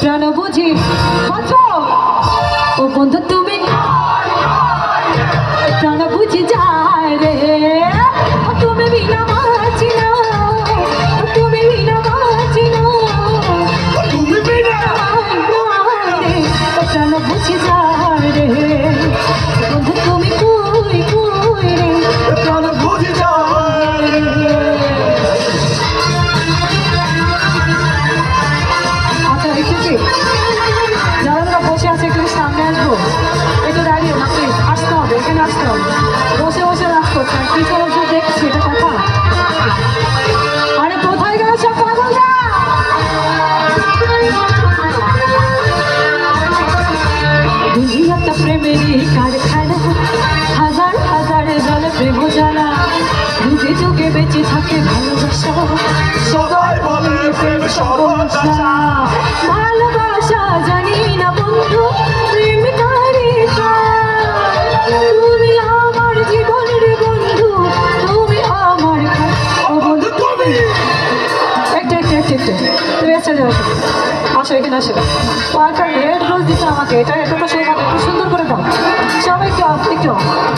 প্রাণ বুঝি ও বন্ধু তুমি প্রাণ বুঝি যায় রে তুমি বিনা বাঁচি না তুমি বিনা বাঁচি না তুমি বিনা রে প্রাণ বুঝি যায় রে বন্ধু তুমি কই কই রে প্রাণ বুঝি যায় রে। আচ্ছা একটু কি যারা বসে আছে একটু সামনে আসবো একটু দাঁড়িয়ে না প্লিজ আসতে হবে এখানে আসতে হবে বসে বসে রাগ করছে আর কি চলছে দেখছি এটা কথা আরে কোথায় গেল সব পাগলরা দুনিয়াটা প্রেমেরই কারখানা হাজার হাজার জলে প্রেম জ্বালা যুগে যুগে বেঁচে থাকে ভালোবাসা সবাই বলে প্রেম সর্বনাশা। ভালোবাসা জানি না বন্ধু প্রেম কারিকা তুমি আমার জীবনের বন্ধু তুমি আমার ও বন্ধু তুমি একটু একটু একটু একটু তুমি চলে আসো আসো এখানে আসো ও একটা রেড রোজ দিচ্ছে আমাকে এটা এটা তো সেই একটু সুন্দর করে দাও সবাই একটু একটু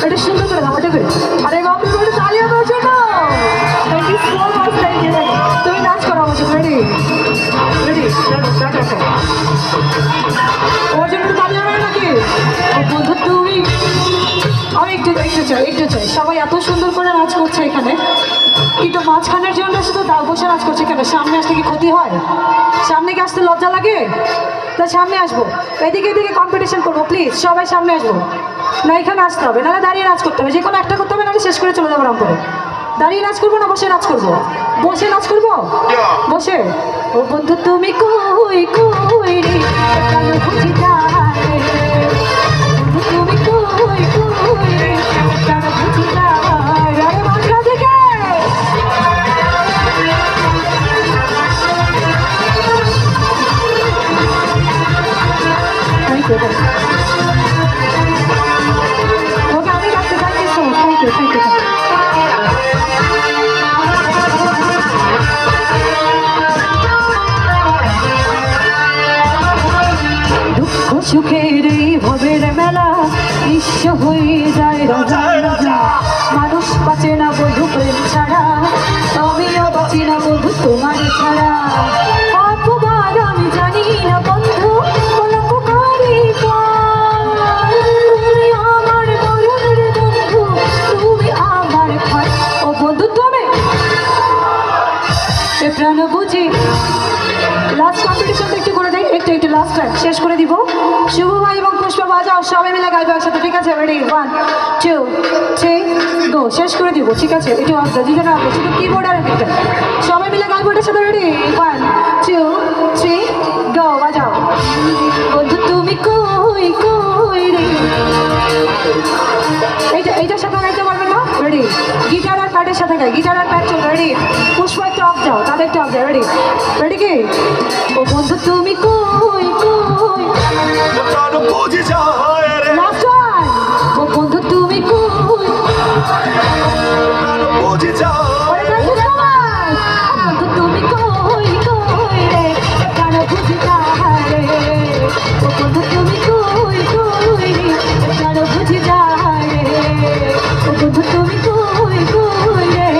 এটা সুন্দর করে দাও ওটা করে আরে বাবু করে তালিয়া দাও জন্য thank you so much thank you তুমি নাচ করো আমার জন্য রেডি রেডি ওর জন্য তালিয়া হবে নাকি ও বন্ধু তুমি আমি একটু একটু চাই সবাই এত সুন্দর করে নাচ করছে এখানে কিন্তু মাঝখানের জন্য শুধু দাও বসে নাচ করছে কেন সামনে আসতে কি ক্ষতি হয় সামনে কি আসতে লজ্জা লাগে তা সামনে আসবো এদিকে এদিকে কম্পিটিশন করবো প্লিজ সবাই সামনে আসবো না এখানে আসতে হবে নাহলে দাঁড়িয়ে নাচ করতে হবে যে কোনো একটা করতে হবে নাহলে শেষ করে চলে যাবো রাম করে দাঁড়িয়ে নাচ করবো না বসে নাচ করবো বসে নাচ করবো বসে ও বন্ধু তুমি কই কই রে কেন বুঝি যায় বন্ধু তুমি কই কই রে কেন বুঝি যায় আরে মাঝখান থেকে ওকে আমি রাখতে thank you so thank you thank you দুঃখ সুখের এই ভবের মেলা নিঃস্ব হয়ে যায় রাজা রাজা মানুষ বাঁচে না বধু প্রেম ছাড়া আমিও বাঁচি না বধু তোমার ছাড়া অপবার আমি জানি না বন্ধু কলঙ্ককারী তুমি আমার মরণের বন্ধু তুমি আমার ভয় ও বন্ধু তুমি এ প্রাণ বুঝি লাস্ট কম্পিটিশনটা একটু করে দেয় একটু একটু লাস্ট টাইম শেষ করে দিব শুভ ভাই এবং পুষ্পা বাজাও সবাই মিলে গাইবে একসাথে ঠিক আছে রেডি 1 2 3 গো শেষ করে দিব ঠিক আছে একটু আসবে যেখানে আসবে শুধু কিবোর্ড আর একটা সবাই মিলে গাইবে এটার সাথে রেডি 1 2 3 গো বাজাও বন্ধু তুমি কই কই রে এইটার সাথে গাইতে পারবে না রেডি গিটার আর প্যাডের সাথে গাই গিটার আর প্যাড চলবে রেডি পুষ্পা একটু অফ যাও তাদের একটু অফ যাও রেডি রেডি কি ও বন্ধু তুমি কই কই প্রাণ বুঝি যায় রে। লাস্ট ওয়ান ও বন্ধু তুমি কই প্রাণ বুঝি যায় ওরে থ্যাংক ইউ সো মাচ বন্ধু তুমি কই কই রে প্রাণ বুঝি যায় রে ও বন্ধু তুমি কই কই রে প্রাণ বুঝি যায় রে ও বন্ধু তুমি কই কই রে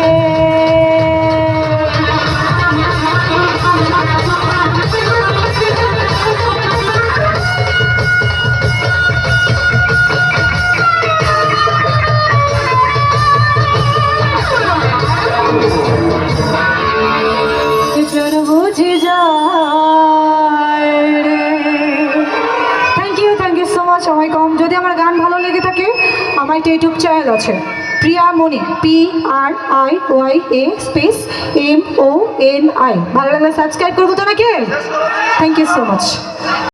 বুঝি যায় রে থ্যাংক ইউ সো মাচ সময় কম যদি আমার গান ভালো লেগে থাকে আমার একটা ইউটিউব চ্যানেল আছে প্রিয়া মনি PRIYA স্পেস MONI ভালো লাগলে সাবস্ক্রাইব করবো তো নাকি থ্যাংক ইউ সো মাচ